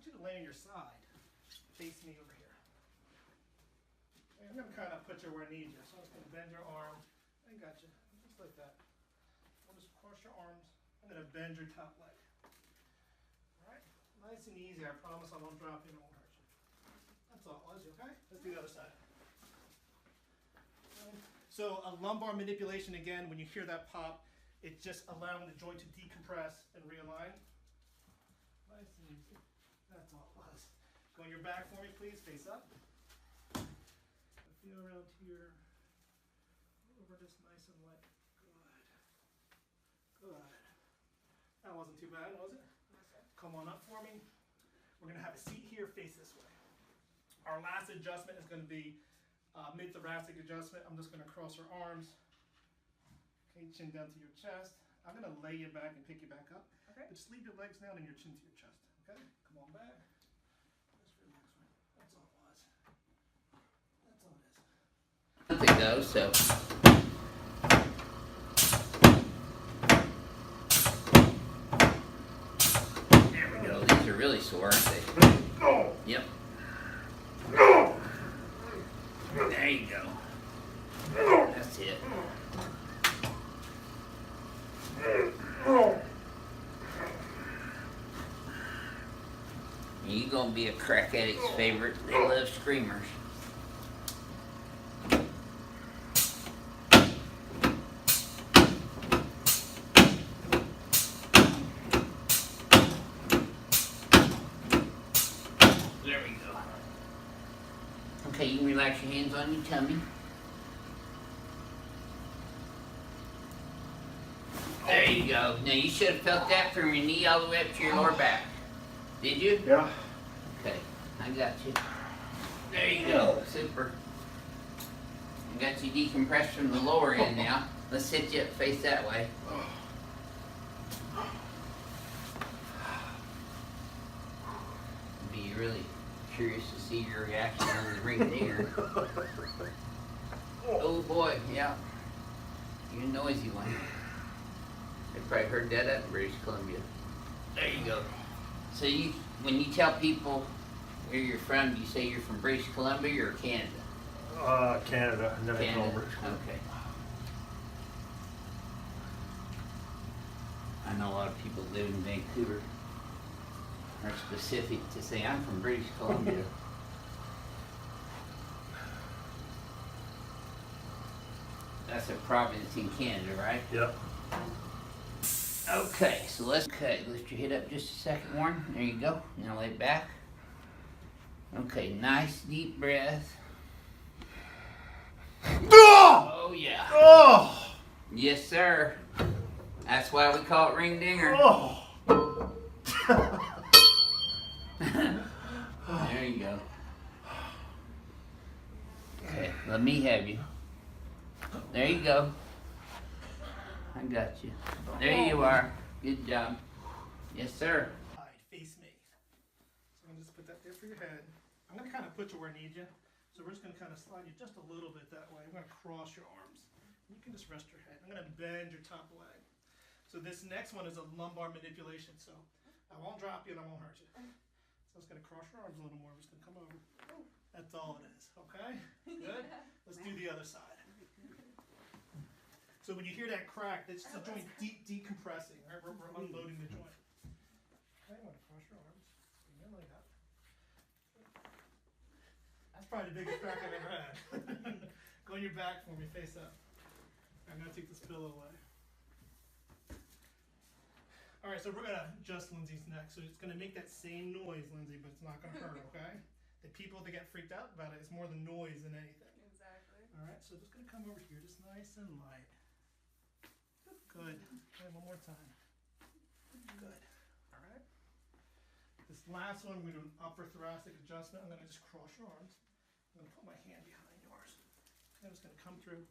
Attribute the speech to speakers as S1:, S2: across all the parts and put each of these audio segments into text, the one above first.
S1: want you to lay on your side. Face me over here. Okay, I'm going to kind of put you where I need you. So I'm just going to bend your arm. I got you. Just like that. I'll just cross your arms. I'm going to bend your top leg. Alright? Nice and easy. I promise I won't drop you and I won't hurt you. That's all, Leslie, okay? Let's do the other side. So a lumbar manipulation, again, when you hear that pop, it's just allowing the joint to decompress and realign. Nice and easy. That's all it was. Go on your back for me, please. Face up. Feel around here. Over this nice and light. Good. Good. That wasn't too bad, was it? Come on up for me. We're going to have a seat here. Face this way. Our last adjustment is going to be mid-thoracic adjustment. I'm just going to cross your arms. Okay, chin down to your chest. I'm going to lay you back and pick you back up.
S2: Okay.
S1: But just leave your legs down and your chin to your chest. Okay? Come on back. Just relax, right? That's all it was. That's all it is.
S3: Ago, so there we go. These are really sore, aren't they? Yep. There you go. That's it. You gonna be a crack addict's favorite. They love screamers. There we go. Okay, you can relax your hands on your tummy. There you go. Now you should have felt that from your knee all the way up to your lower back. Did you?
S1: Yeah.
S3: Okay, I got you. There you go. Super. I got you decompressed from the lower end now. Let's sit you up, face that way. I'd be really curious to see your reaction on the ring there. Oh boy, yeah. You're a noisy one. They probably heard that up in British Columbia. There you go. So you, when you tell people where you're from, you say you're from British Columbia or Canada?
S4: Canada, and then I told British Columbia.
S3: Okay. I know a lot of people live in Vancouver are specific to say, I'm from British Columbia. That's a province in Canada, right?
S4: Yep.
S3: Okay, so lift your head up just a second, Warren. There you go. Now lay back. Okay, nice deep breath. Oh yeah.
S4: Oh!
S3: Yes, sir. That's why we call it ring dinger.
S4: Oh!
S3: There you go. Okay, let me have you. There you go. I got you. There you are. Good job. Yes, sir.
S1: Alright, face me. So I'm going to just put that there for your head. I'm going to kind of put you where I need you. So we're just going to kind of slide you just a little bit that way. I'm going to cross your arms. You can just rest your head. I'm going to bend your top leg. So this next one is a lumbar manipulation. So I won't drop you and I won't hurt you. So I'm just going to cross your arms a little more. I'm just going to come over. That's all it is. Okay? Good? Let's do the other side. So when you hear that crack, that's the joint decompressing. Right? We're unloading the joint. Okay, I'm going to cross your arms. Bring your leg up. That's probably the biggest crack I've ever had. Go on your back for me, face up. I'm going to take this pillow away. Alright, so we're going to adjust Lindsay's neck. So it's going to make that same noise, Lindsay, but it's not going to hurt, okay? The people that get freaked out about it, it's more the noise than anything.
S2: Exactly.
S1: Alright, so just going to come over here, just nice and light. Good. Okay, one more time. Good. Alright. This last one, we're doing upper thoracic adjustment. I'm going to just cross your arms. I'm going to put my hand behind yours. I'm just going to come through.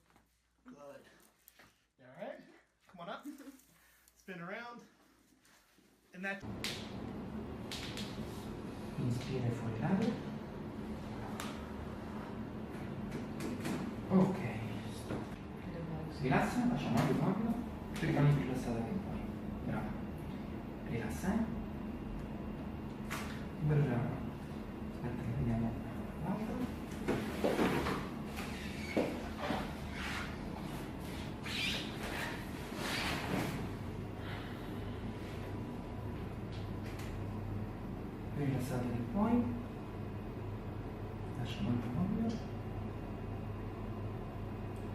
S1: Good. Alright. Come on up. Spin around. And that.
S5: Inspira fuori l'aria. Ok, stop. Rilassa, facciamo morbido. Rimani più rilassata che poi. Brava. Rilassa. Vero già. Aspetta che vediamo l'altro. Rilassate di poi. Lascia molto morbida.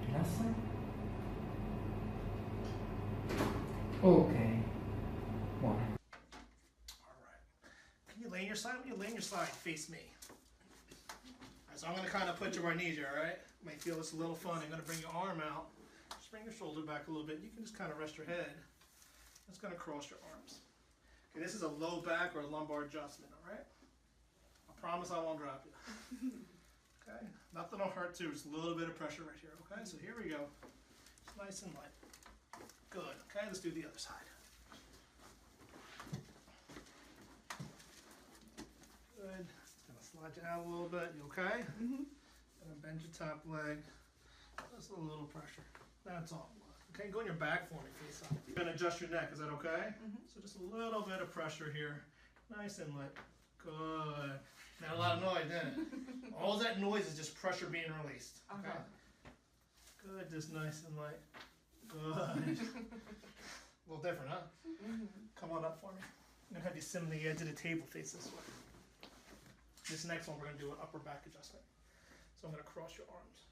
S5: Rilassa. Ok. Buono.
S1: Alright. Can you lay on your side? When you lay on your side, face me. Alright, so I'm gonna kind of put you where I need you, alright? Might feel this a little fun. I'm gonna bring your arm out. Just bring your shoulder back a little bit. You can just kind of rest your head. Just gonna cross your arms. Okay, this is a low back or a lumbar adjustment, alright? I promise I won't drop you. Okay? Nothing will hurt too. Just a little bit of pressure right here, okay? So here we go. Just nice and light. Good. Okay, let's do the other side. Good. Just gonna slide you out a little bit. You okay? Gonna bend your top leg. Just a little pressure. That's all. Okay, go on your back for me, face up. You're gonna adjust your neck. Is that okay? So just a little bit of pressure here. Nice and light. Good. Not a lot of noise, didn't it? All that noise is just pressure being released. Okay. Good. Just nice and light. Good. A little different, huh? Come on up for me. I'm gonna have you sit on the edge of the table, face this way. This next one, we're gonna do an upper back adjustment. So I'm gonna cross your arms.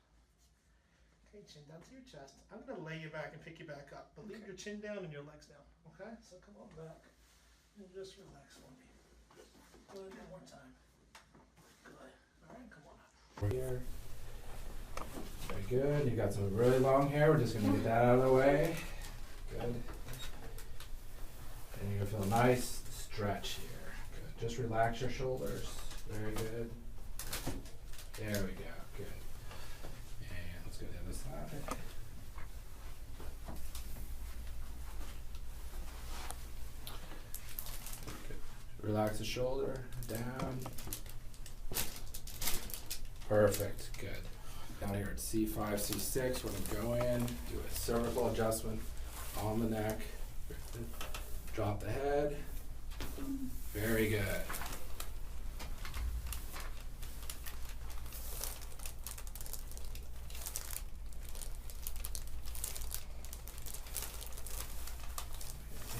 S1: Okay, chin down to your chest. I'm gonna lay you back and pick you back up, but leave your chin down and your legs down. Okay? So come on back and just relax for me. Good. One more time. Good. All right, come on up.
S2: Here. Very good. You got some really long hair. We're just gonna get that out of the way. Good. And you're gonna feel a nice stretch here. Good. Just relax your shoulders. Very good. There we go. Good. And let's go to the other side. Good. Relax the shoulder down. Perfect. Good. Down here at C5, C6, we're gonna go in, do a cervical adjustment on the neck. Drop the head. Very good.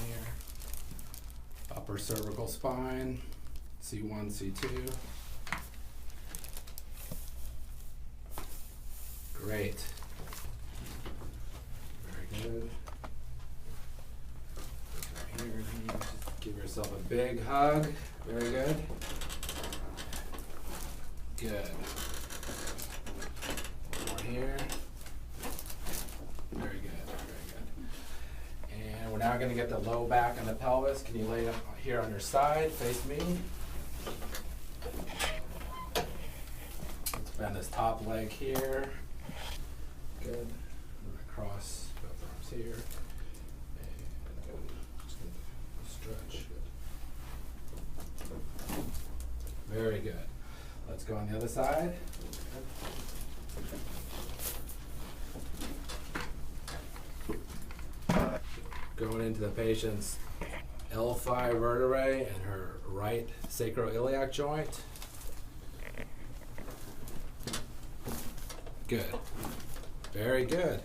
S2: Here. Upper cervical spine, C1, C2. Great. Very good. Here, just give yourself a big hug. Very good. Good. One more here. Very good, very good. And we're now gonna get the low back and the pelvis. Can you lay up here on your side, face me? Let's bend this top leg here. Good. I'm gonna cross both arms here. And good. Just gonna stretch. Good. Very good. Let's go on the other side. Good. Going into the patient's L5 vertebrae and her right sacroiliac joint. Good. Very good.